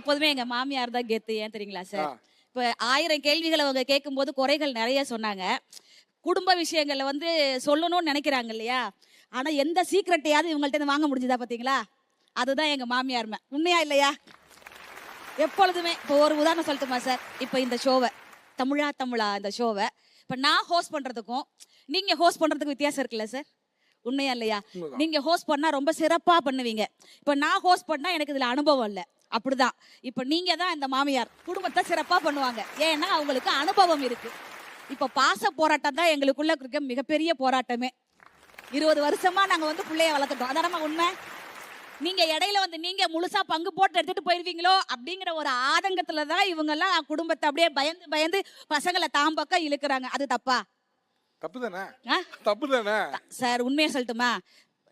எப்போதுமே எங்க மாமியார் தான் கெத்து. ஏன் தெரியுங்களா சார்? இப்ப 1000 கேள்விகளை அவங்க கேட்கும்போது குறைகள் நிறைய சொன்னாங்க. குடும்ப விஷயங்கள்ல வந்து சொல்லணும்னு நினைக்கிறாங்க இல்லையா? ஆனா எந்த சீக்ரெட்டையாவது இவங்கள்ட்ட இருந்து வாங்க முடிஞ்சதா பாத்தீங்களா? அதுதான் எங்க மாமியார்மை. உண்மையா இல்லையா? எப்பொழுதுமே இப்போ ஒரு உதாரணம் சொல்லட்டுமா சார்? இப்ப இந்த ஷோவை தமிழா தமிழா இந்த ஷோவை இப்ப நான் ஹோஸ்ட் பண்றதுக்கும் நீங்க ஹோஸ்ட் பண்றதுக்கு வித்தியாசம் இருக்குல்ல சார்? உண்மையா இல்லையா? உண்மைதான். நீங்க ஹோஸ்ட் பண்ணா ரொம்ப சிறப்பா பண்ணுவீங்க. இப்ப நான் ஹோஸ்ட் பண்ணா எனக்கு இதுல அனுபவம் இல்ல. அப்படிதான். இப்ப நீங்க தான் இந்த மாமியார் குடும்பத்தை சிறப்பா பண்ணுவாங்க. ஏன்னா அவங்களுக்கு அனுபவம் இருக்கு. இப்ப பாச போராட்டம் தான் எங்களுக்குள்ள இருக்க மிகப்பெரிய போராட்டமே. 20 வருஷமா நாங்க வந்து பிள்ளைய வளர்த்துட்டோம். அதானமா உண்மை? நீங்க இடையில வந்து நீங்க முழுசா பங்கு போட்டு எடுத்துட்டு போயிருவீங்களோ அப்படிங்கிற ஒரு ஆதங்கத்துல தான் இவங்க எல்லாம் குடும்பத்தை அப்படியே பயந்து பயந்து பசங்களை தாம்பக்கம் இழுக்கிறாங்க. அது தப்பா? தப்புதானே? ஆ? தப்புதானே? சார் உண்மையை சொல்லட்டுமா?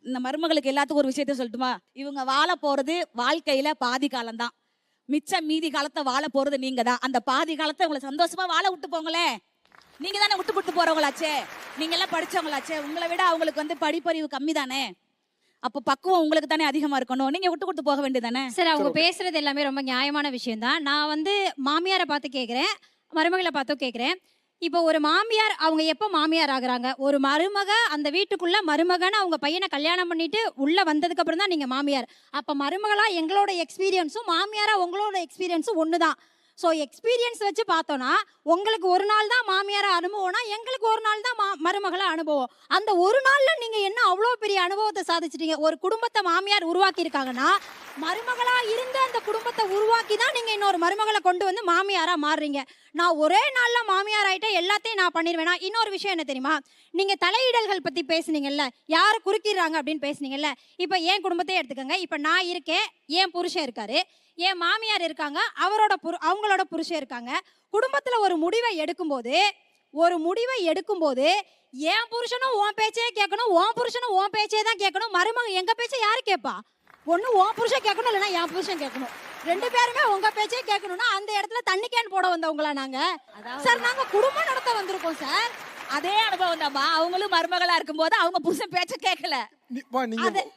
இந்த மருமகளுக்கு எல்லாத்துக்கும் ஒரு விஷயத்த சொல்லட்டுமா? இவங்க வாழ போறது வாழ்க்கையில பாதி காலம் தான். மிச்சம் மீதி காலத்தை வாழ போறது நீங்க தான். அந்த பாதி காலத்தை உங்களை சந்தோஷமா வாழ விட்டு போங்களே. நீங்க தானே விட்டு கொடுத்து போறவங்களாச்சே. நீங்க எல்லாம் படிச்சவங்களாச்சே. உங்களை விட அவங்களுக்கு வந்து படிப்பறிவு கம்மி தானே. அப்ப பக்குவம் உங்களுக்கு தானே அதிகமா இருக்கணும். நீங்க விட்டு கொடுத்து போக வேண்டியதானே. சார் அவங்க பேசுறது எல்லாமே ரொம்ப நியாயமான விஷயம் தான். நான் வந்து மாமியாரை பார்த்து கேட்குறேன், மருமகளை பார்த்தும் கேட்குறேன். இப்போ ஒரு மாமியார் அவங்க எப்போ மாமியார் ஆகுறாங்க? ஒரு மருமக அந்த வீட்டுக்குள்ள மருமகன்னு அவங்க பையனை கல்யாணம் பண்ணிட்டு உள்ள வந்ததுக்கு அப்புறம் தான் நீங்க மாமியார். அப்ப மருமகளா எங்களோட எக்ஸ்பீரியன்ஸும் மாமியாரா உங்களோட எக்ஸ்பீரியன்ஸும் ஒன்று தான். ஸோ எக்ஸ்பீரியன்ஸ் வச்சு பார்த்தோன்னா உங்களுக்கு ஒரு நாள் தான் மாமியாரா அனுபவம்னா எங்களுக்கு ஒரு நாள் தான் மருமகளா அனுபவம். அந்த ஒரு நாள்ல நீங்க என்ன அவ்வளோ பெரிய அனுபவத்தை சாதிச்சிட்டீங்க? ஒரு குடும்பத்தை மாமியார் உருவாக்கி இருக்காங்கன்னா மருமகளா இருந்து அந்த குடும்பத்தை உருவாக்கி தான் நீங்க இன்னொரு மருமகளை கொண்டு வந்து மாமியாரா மாறுறீங்க. நான் ஒரே நாள்ல மாமியார் ஆயிட்டேன் எல்லாத்தையும் நான் பண்ணிடுவேனா? இன்னொரு விஷயம் என்ன தெரியுமா? நீங்க தலையிடல்கள் பத்தி பேசுனீங்கல்ல, யாரு குறுக்கிடுறாங்க அப்படின்னு பேசுனீங்கல்ல. இப்ப என் குடும்பத்தையே எடுத்துக்கோங்க. இப்ப நான் இருக்கேன், என் புருஷன் இருக்காரு, என் மாமியார் இருக்காங்க, அவங்களோட புருஷன் இருக்காங்க. குடும்பத்துல ஒரு முடிவை எடுக்கும்போது என் புருஷனும் உன் பேச்சே கேட்கணும், உன் புருஷனும் உன் பேச்சே தான் கேட்கணும். மருமக எங்க பேச்சை யாரு கேட்பா? ஒண்ணு உன் புருஷன் கேட்கணும், இல்லைன்னா என் புருஷன் கேட்கணும். 2 பேருமே உங்க பேச்சே கேட்கணும்னா அந்த இடத்துல தண்ணி கேன் போட வந்தவங்களா நாங்க? சார் நாங்க குடும்பம் நடத்த வந்திருக்கோம் சார். அதே அனுபவம் தான்மா. அவங்களும் மருமகளா இருக்கும்போது அவங்க புருஷன் பேச்ச கேட்கல.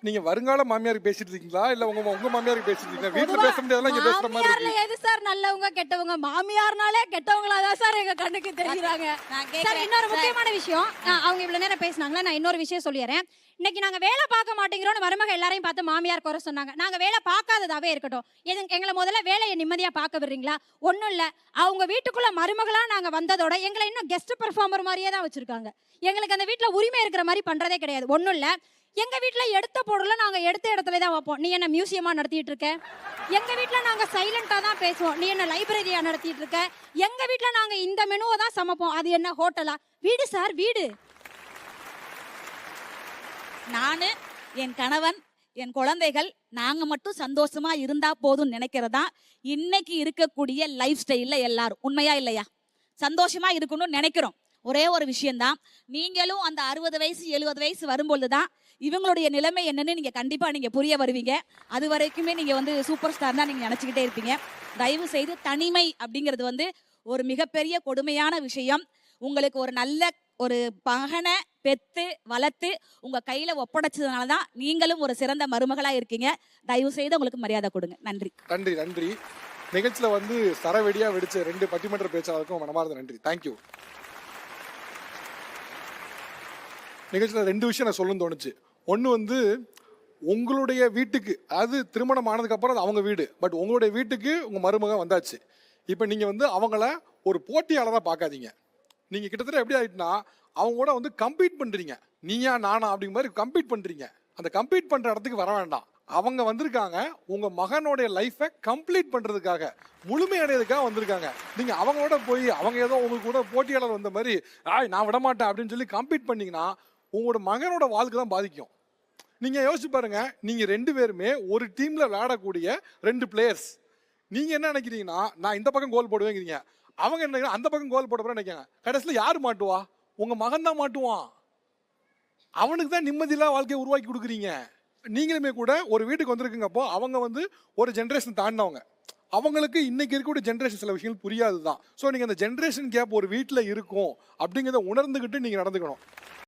நீங்க வருங்கால மாமியாருக்கு பேசிட்டு இருக்கீங்களா இல்ல உங்க மாமியாருக்கு பேசிட்டு இருக்கீங்களா? வீட்டுல பேச முடியாதெல்லாம் இங்க பேசுற மாதிரி மாமியார்ல எது சார் நல்லவங்க கெட்டவங்க? மாமியார்னாலே கெட்டவங்களா தான் சார் எங்க கண்ணுக்கு தெரியுறாங்க. சார் இன்னொரு முக்கியமான விஷயம், அவங்க இவ்வளவு நேரம் பேசினாங்களா, நான் இன்னொரு விஷயம் சொல்லிடுறேன். இன்னைக்கு நாங்க வேலை பார்க்க மாட்டேங்கிறோம்னு மருமக எல்லாரையும் பார்த்து மாமியார் குறை சொன்னாங்க. நாங்க வேலை பார்க்காததாவே இருக்கட்டும், எங்களை முதல்ல வேலையை நிம்மதியா பார்க்க விடுறீங்களா? ஒன்றும் இல்லை, அவங்க வீட்டுக்குள்ள மருமகளா நாங்க வந்ததோட எங்களை இன்னும் கெஸ்ட் பெர்ஃபார்மர் மாதிரியே தான் வச்சிருக்காங்க. எங்களுக்கு அந்த வீட்டுல உரிமை இருக்கிற மாதிரி பண்றதே கிடையாது. ஒன்றும் இல்லை, எங்க வீட்டுல எடுத்த பொருளை நாங்க எடுத்த இடத்துல தான் வைப்போம். நீ என்ன மியூசியமா நடத்திட்டு இருக்க? எங்க வீட்டுல நாங்க சைலண்டா தான் பேசுவோம். நீ என்ன லைப்ரரியா நடத்திட்டு இருக்க? எங்க வீட்டுல நாங்க இந்த மெனுவை தான் சமைப்போம். அது என்ன ஹோட்டலா? வீடு சார், வீடு. நானு, என் கணவன், என் குழந்தைகள் நாங்க மட்டும் சந்தோஷமா இருந்தா போதும் நினைக்கிறதா இன்னைக்கு இருக்கக்கூடிய லைஃப் ஸ்டைல்ல எல்லாரும். உண்மையா இல்லையா? சந்தோஷமா இருக்கணும்னு நினைக்கிறோம். ஒரே ஒரு விஷயம்தான், நீங்களும் அந்த 60 வயசு 70 வயசு வரும்பொழுதுதான் இவங்களுடைய நிலைமை என்னன்னு நீங்க கண்டிப்பா நீங்க புரிய வருவீங்க. அது வரைக்குமே நீங்க வந்து சூப்பர் ஸ்டார் தான் நீங்க நினைச்சுக்கிட்டே இருப்பீங்க. தயவு செய்து தனிமை அப்படிங்கிறது வந்து ஒரு மிகப்பெரிய கொடுமையான விஷயம். உங்களுக்கு ஒரு நல்ல ஒரு மகனை பெத்து வளர்த்து உங்க கையில ஒப்படைச்சதுனால தான் நீங்களும் ஒரு சிறந்த மருமகளா இருக்கீங்க. தயவு செய்து உங்களுக்கு மரியாதை கொடுங்க. நன்றி. நன்றி நன்றி. நிகழ்ச்சியில வந்து சரவெடியா வெடிச்ச 2 பட்டிமன்ற பேச்சாளருக்கும் மனமார்ந்த நன்றி. தேங்க்யூ. நிகழ்ச்சியில் 2 விஷயம் நான் சொல்லணும்னு தோணுச்சு. ஒன்று வந்து உங்களுடைய வீட்டுக்கு, அது திருமணம் ஆனதுக்கு அப்புறம் அது அவங்க வீடு, பட் உங்களுடைய வீட்டுக்கு உங்கள் மருமக வந்தாச்சு. இப்போ நீங்கள் வந்து அவங்கள ஒரு போட்டியாளராக பார்க்காதீங்க. நீங்கள் கிட்டத்தட்ட எப்படி ஆகிட்டுனா அவங்க கூட வந்து கம்பீட் பண்ணுறீங்க. நீயா நானா அப்படிங்கிற மாதிரி கம்பீட் பண்ணுறீங்க. அந்த கம்பீட் பண்ணுற இடத்துக்கு வர வேண்டாம். அவங்க வந்திருக்காங்க உங்கள் மகனுடைய லைஃப்பை கம்ப்ளீட் பண்ணுறதுக்காக, முழுமையடைறதுக்காக வந்திருக்காங்க. நீங்கள் அவங்களோட போய் அவங்க ஏதோ உங்களுக்கு கூட போட்டியாளர் வந்த மாதிரி நான் விட மாட்டேன் அப்படின்னு சொல்லி கம்பீட் பண்ணிங்கன்னா உங்களோட மகனோட வாழ்க்கை தான் பாதிக்கும். நீங்கள் யோசிச்சு பாருங்க, நீங்கள் 2 பேருமே ஒரு டீமில் விளையாடக்கூடிய 2 பிளேயர்ஸ். நீங்கள் என்ன நினைக்கிறீங்கன்னா நான் இந்த பக்கம் கோல் போடுவேங்கிறீங்க, அவங்க என்ன அந்த பக்கம் கோல் போட நினைக்காங்க. கடைசியில் யார் மாட்டுவா? உங்கள் மகன் தான் மாட்டுவான். அவனுக்கு தான் நிம்மதியில்லாத வாழ்க்கையை உருவாக்கி கொடுக்குறீங்க. நீங்களுமே கூட ஒரு வீட்டுக்கு வந்திருக்குங்கப்போ அவங்க வந்து ஒரு ஜென்ரேஷன் தாண்டினவங்க. அவங்களுக்கு இன்னைக்கு இருக்கக்கூடிய ஜென்ரேஷன் சில விஷயங்கள் புரியாது தான். ஸோ நீங்கள் அந்த ஜென்ரேஷன் கேப் ஒரு வீட்டில் இருக்கும் அப்படிங்கிறத உணர்ந்துக்கிட்டு நீங்கள் நடந்துக்கணும்.